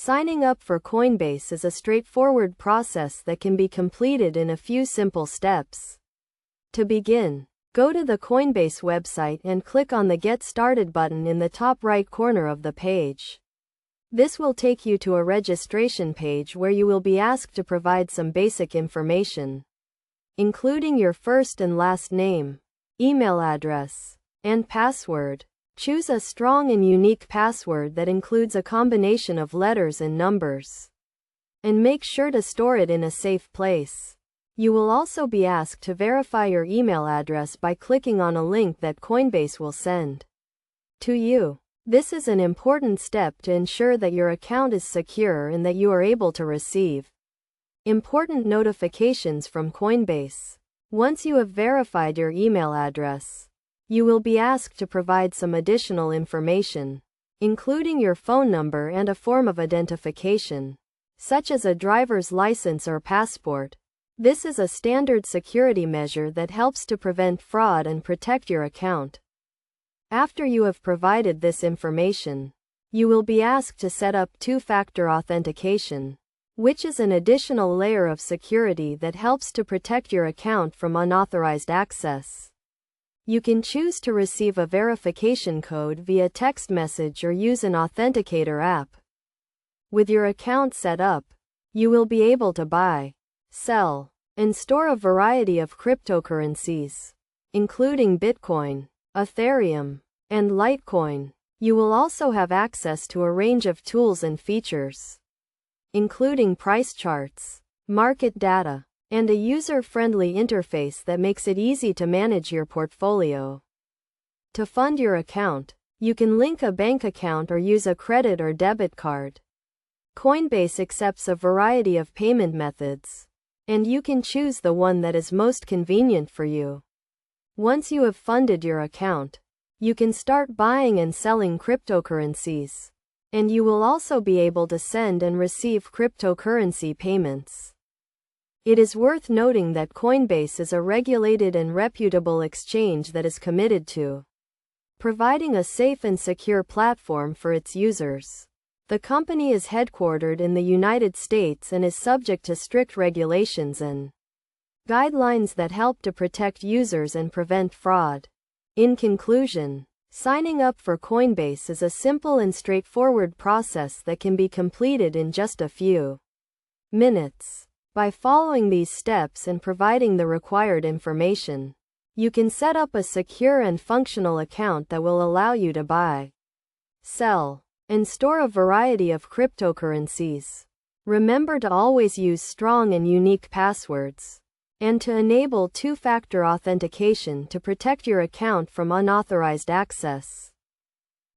Signing up for Coinbase is a straightforward process that can be completed in a few simple steps. To begin, go to the Coinbase website and click on the Get Started button in the top right corner of the page. This will take you to a registration page where you will be asked to provide some basic information, including your first and last name, email address, and password. Choose a strong and unique password that includes a combination of letters and numbers. And make sure to store it in a safe place. You will also be asked to verify your email address by clicking on a link that Coinbase will send to you. This is an important step to ensure that your account is secure and that you are able to receive important notifications from Coinbase. Once you have verified your email address, you will be asked to provide some additional information, including your phone number and a form of identification, such as a driver's license or passport. This is a standard security measure that helps to prevent fraud and protect your account. After you have provided this information, you will be asked to set up two-factor authentication, which is an additional layer of security that helps to protect your account from unauthorized access. You can choose to receive a verification code via text message or use an authenticator app. With your account set up, you will be able to buy, sell, and store a variety of cryptocurrencies, including Bitcoin, Ethereum, and Litecoin. You will also have access to a range of tools and features, including price charts, market data, and a user-friendly interface that makes it easy to manage your portfolio. To fund your account, you can link a bank account or use a credit or debit card. Coinbase accepts a variety of payment methods, and you can choose the one that is most convenient for you. Once you have funded your account, you can start buying and selling cryptocurrencies, and you will also be able to send and receive cryptocurrency payments. It is worth noting that Coinbase is a regulated and reputable exchange that is committed to providing a safe and secure platform for its users. The company is headquartered in the United States and is subject to strict regulations and guidelines that help to protect users and prevent fraud. In conclusion, signing up for Coinbase is a simple and straightforward process that can be completed in just a few minutes. By following these steps and providing the required information, you can set up a secure and functional account that will allow you to buy, sell, and store a variety of cryptocurrencies. Remember to always use strong and unique passwords, and to enable two-factor authentication to protect your account from unauthorized access.